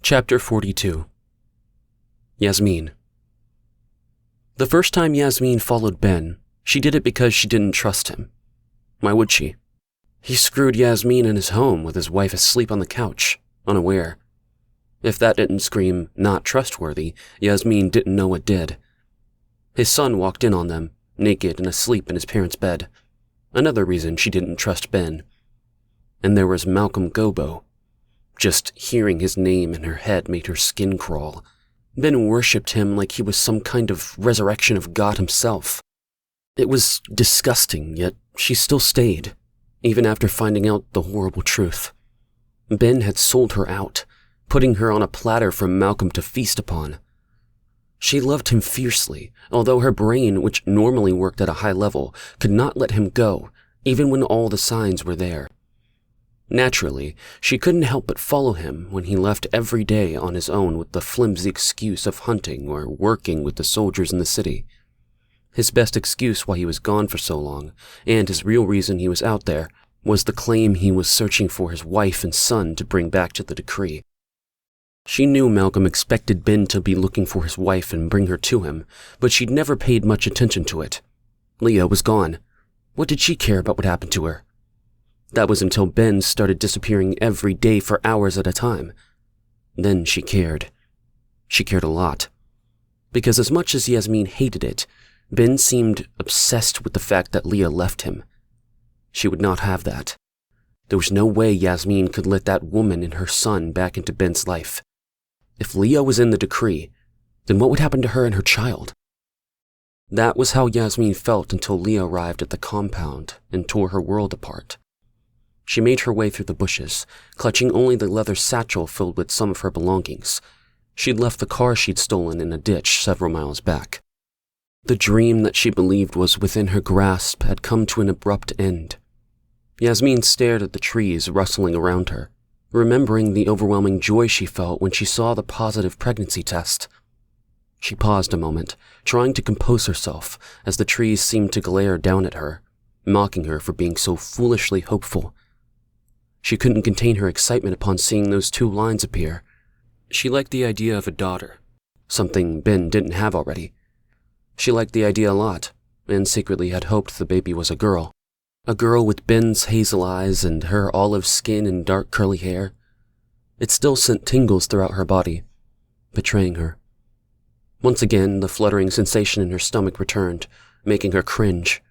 Chapter 42. Yasmeen. The first time Yasmeen followed Ben, she did it because she didn't trust him. Why would she? He screwed Yasmeen in his home with his wife asleep on the couch, unaware. If that didn't scream not trustworthy, Yasmeen didn't know what did. His son walked in on them, naked and asleep in his parents' bed. Another reason she didn't trust Ben. And there was Malcolm Gobo. Just hearing his name in her head made her skin crawl. Ben worshipped him like he was some kind of resurrection of God himself. It was disgusting, yet she still stayed, even after finding out the horrible truth. Ben had sold her out, putting her on a platter for Malcolm to feast upon. She loved him fiercely, although her brain, which normally worked at a high level, could not let him go, even when all the signs were there. Naturally, she couldn't help but follow him when he left every day on his own with the flimsy excuse of hunting or working with the soldiers in the city. His best excuse why he was gone for so long, and his real reason he was out there, was the claim he was searching for his wife and son to bring back to the decree. She knew Malcolm expected Ben to be looking for his wife and bring her to him, but she'd never paid much attention to it. Leah was gone. What did she care about what happened to her? That was until Ben started disappearing every day for hours at a time. Then she cared. She cared a lot. Because as much as Yasmeen hated it, Ben seemed obsessed with the fact that Leah left him. She would not have that. There was no way Yasmeen could let that woman and her son back into Ben's life. If Leah was in the decree, then what would happen to her and her child? That was how Yasmeen felt until Leah arrived at the compound and tore her world apart. She made her way through the bushes, clutching only the leather satchel filled with some of her belongings. She'd left the car she'd stolen in a ditch several miles back. The dream that she believed was within her grasp had come to an abrupt end. Yasmeen stared at the trees rustling around her, remembering the overwhelming joy she felt when she saw the positive pregnancy test. She paused a moment, trying to compose herself as the trees seemed to glare down at her, mocking her for being so foolishly hopeful. She couldn't contain her excitement upon seeing those two lines appear. She liked the idea of a daughter, something Ben didn't have already. She liked the idea a lot, and secretly had hoped the baby was a girl. A girl with Ben's hazel eyes and her olive skin and dark curly hair. It still sent tingles throughout her body, betraying her. Once again, the fluttering sensation in her stomach returned, making her cringe.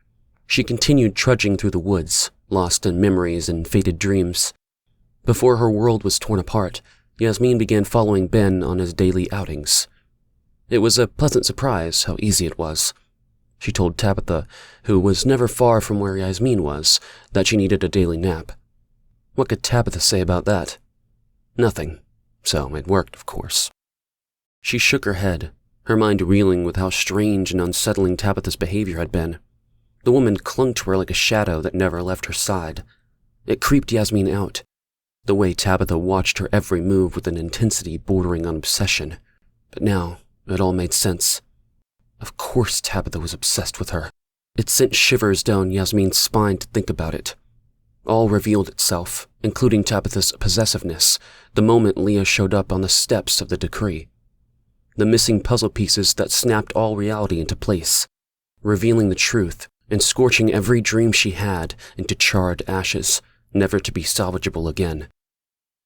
She continued trudging through the woods, lost in memories and faded dreams. Before her world was torn apart, Yasmeen began following Ben on his daily outings. It was a pleasant surprise how easy it was. She told Tabitha, who was never far from where Yasmeen was, that she needed a daily nap. What could Tabitha say about that? Nothing. So it worked, of course. She shook her head, her mind reeling with how strange and unsettling Tabitha's behavior had been. The woman clung to her like a shadow that never left her side. It creeped Yasmeen out, the way Tabitha watched her every move with an intensity bordering on obsession. But now, it all made sense. Of course Tabitha was obsessed with her. It sent shivers down Yasmeen's spine to think about it. All revealed itself, including Tabitha's possessiveness, the moment Leah showed up on the steps of the decree. The missing puzzle pieces that snapped all reality into place, revealing the truth and scorching every dream she had into charred ashes, never to be salvageable again.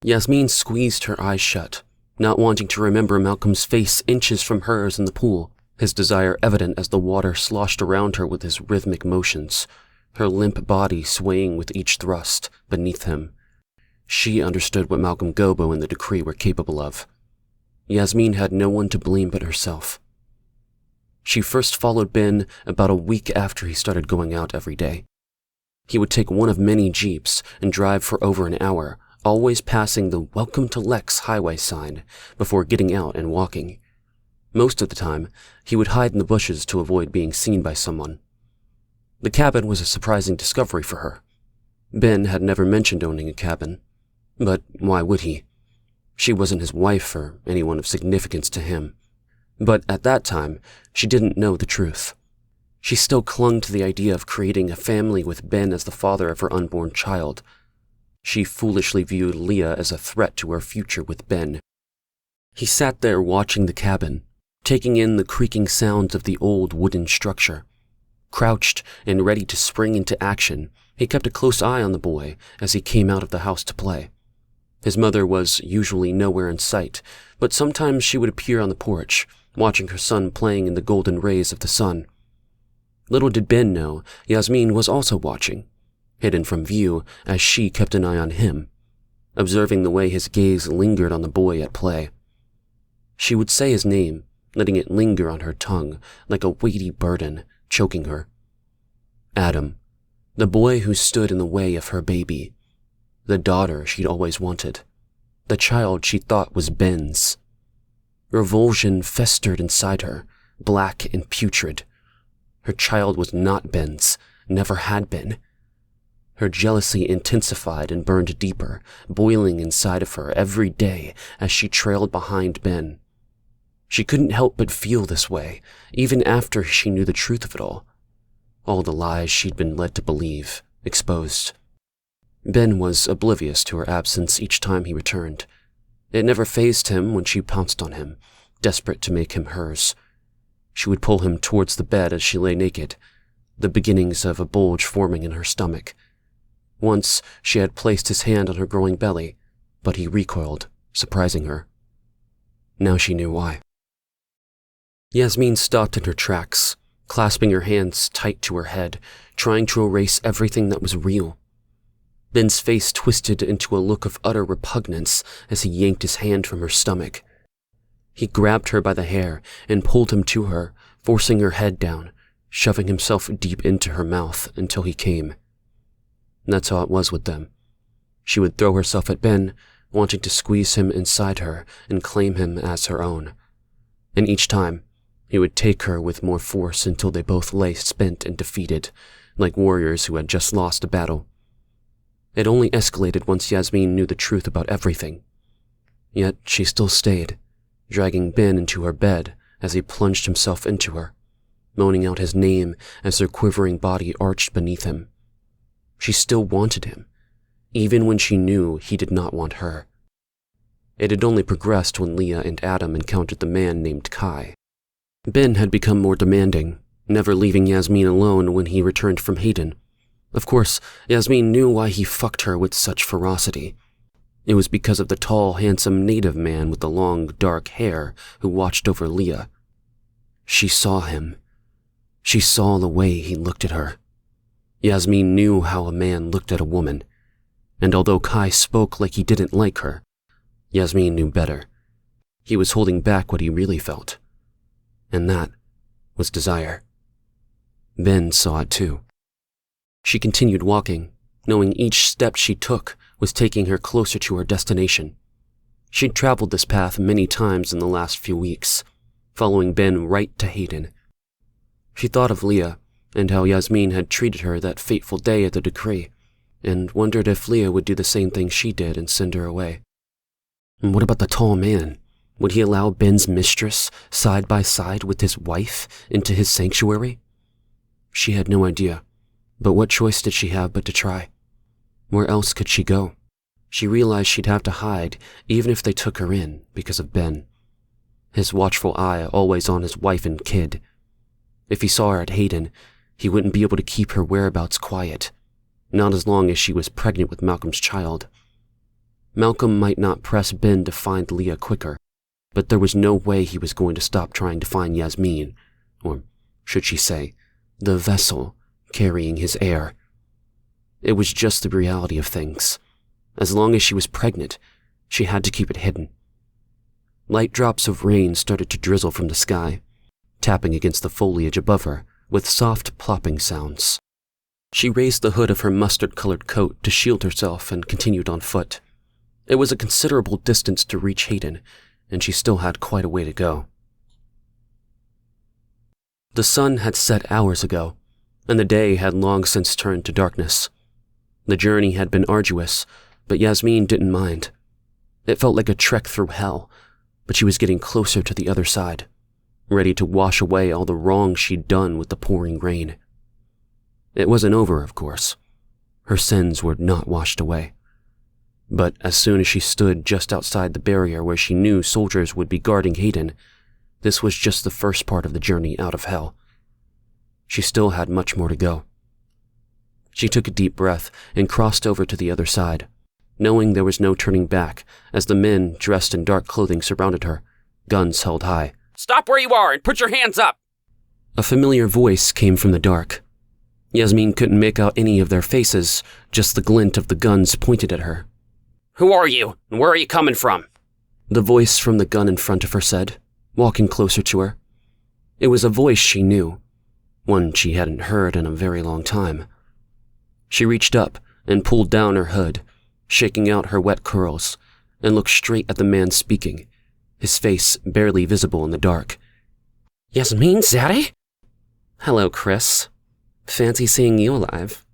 Yasmeen squeezed her eyes shut, not wanting to remember Malcolm's face inches from hers in the pool, his desire evident as the water sloshed around her with his rhythmic motions, her limp body swaying with each thrust beneath him. She understood what Malcolm Gobo and the decree were capable of. Yasmeen had no one to blame but herself. She first followed Ben about a week after he started going out every day. He would take one of many jeeps and drive for over an hour, always passing the Welcome to Lex highway sign before getting out and walking. Most of the time, he would hide in the bushes to avoid being seen by someone. The cabin was a surprising discovery for her. Ben had never mentioned owning a cabin, but why would he? She wasn't his wife or anyone of significance to him. But at that time, she didn't know the truth. She still clung to the idea of creating a family with Ben as the father of her unborn child. She foolishly viewed Leah as a threat to her future with Ben. He sat there watching the cabin, taking in the creaking sounds of the old wooden structure. Crouched and ready to spring into action, he kept a close eye on the boy as he came out of the house to play. His mother was usually nowhere in sight, but sometimes she would appear on the porch, watching her son playing in the golden rays of the sun. Little did Ben know, Yasmeen was also watching, hidden from view as she kept an eye on him, observing the way his gaze lingered on the boy at play. She would say his name, letting it linger on her tongue like a weighty burden, choking her. Adam, the boy who stood in the way of her baby, the daughter she'd always wanted, the child she thought was Ben's. Revulsion festered inside her, black and putrid. Her child was not Ben's, never had been. Her jealousy intensified and burned deeper, boiling inside of her every day as she trailed behind Ben. She couldn't help but feel this way, even after she knew the truth of it all. All the lies she'd been led to believe, exposed. Ben was oblivious to her absence each time he returned. It never fazed him when she pounced on him, desperate to make him hers. She would pull him towards the bed as she lay naked, the beginnings of a bulge forming in her stomach. Once she had placed his hand on her growing belly, but he recoiled, surprising her. Now she knew why. Yasmeen stopped in her tracks, clasping her hands tight to her head, trying to erase everything that was real. Ben's face twisted into a look of utter repugnance as he yanked his hand from her stomach. He grabbed her by the hair and pulled him to her, forcing her head down, shoving himself deep into her mouth until he came. That's how it was with them. She would throw herself at Ben, wanting to squeeze him inside her and claim him as her own. And each time, he would take her with more force until they both lay spent and defeated, like warriors who had just lost a battle. It only escalated once Yasmeen knew the truth about everything. Yet she still stayed, dragging Ben into her bed as he plunged himself into her, moaning out his name as her quivering body arched beneath him. She still wanted him, even when she knew he did not want her. It had only progressed when Leah and Adam encountered the man named Kai. Ben had become more demanding, never leaving Yasmeen alone when he returned from Hayden. Of course, Yasmeen knew why he fucked her with such ferocity. It was because of the tall, handsome native man with the long, dark hair who watched over Leah. She saw him. She saw the way he looked at her. Yasmeen knew how a man looked at a woman, and although Kai spoke like he didn't like her, Yasmeen knew better. He was holding back what he really felt, and that was desire. Ben saw it too. She continued walking, knowing each step she took was taking her closer to her destination. She'd traveled this path many times in the last few weeks, following Ben right to Hayden. She thought of Leah and how Yasmeen had treated her that fateful day at the decree, and wondered if Leah would do the same thing she did and send her away. And what about the tall man? Would he allow Ben's mistress side by side with his wife into his sanctuary? She had no idea. But what choice did she have but to try? Where else could she go? She realized she'd have to hide, even if they took her in, because of Ben. His watchful eye always on his wife and kid. If he saw her at Hayden, he wouldn't be able to keep her whereabouts quiet, not as long as she was pregnant with Malcolm's child. Malcolm might not press Ben to find Leah quicker, but there was no way he was going to stop trying to find Yasmeen, or should she say, the vessel carrying his heir. It was just the reality of things. As long as she was pregnant, she had to keep it hidden. Light drops of rain started to drizzle from the sky, tapping against the foliage above her with soft plopping sounds. She raised the hood of her mustard-colored coat to shield herself and continued on foot. It was a considerable distance to reach Hayden, and she still had quite a way to go. The sun had set hours ago, and the day had long since turned to darkness. The journey had been arduous, but Yasmeen didn't mind. It felt like a trek through hell, but she was getting closer to the other side, ready to wash away all the wrong she'd done with the pouring rain. It wasn't over, of course. Her sins were not washed away. But as soon as she stood just outside the barrier where she knew soldiers would be guarding Hayden, this was just the first part of the journey out of hell. She still had much more to go. She took a deep breath and crossed over to the other side, knowing there was no turning back as the men dressed in dark clothing surrounded her, guns held high. "Stop where you are and put your hands up!" A familiar voice came from the dark. Yasmeen couldn't make out any of their faces, just the glint of the guns pointed at her. "Who are you, and where are you coming from?" The voice from the gun in front of her said, walking closer to her. It was a voice she knew, one she hadn't heard in a very long time. She reached up and pulled down her hood, shaking out her wet curls, and looked straight at the man speaking, his face barely visible in the dark. "Yasmeen, Zaddy?" "Hello, Chris. Fancy seeing you alive."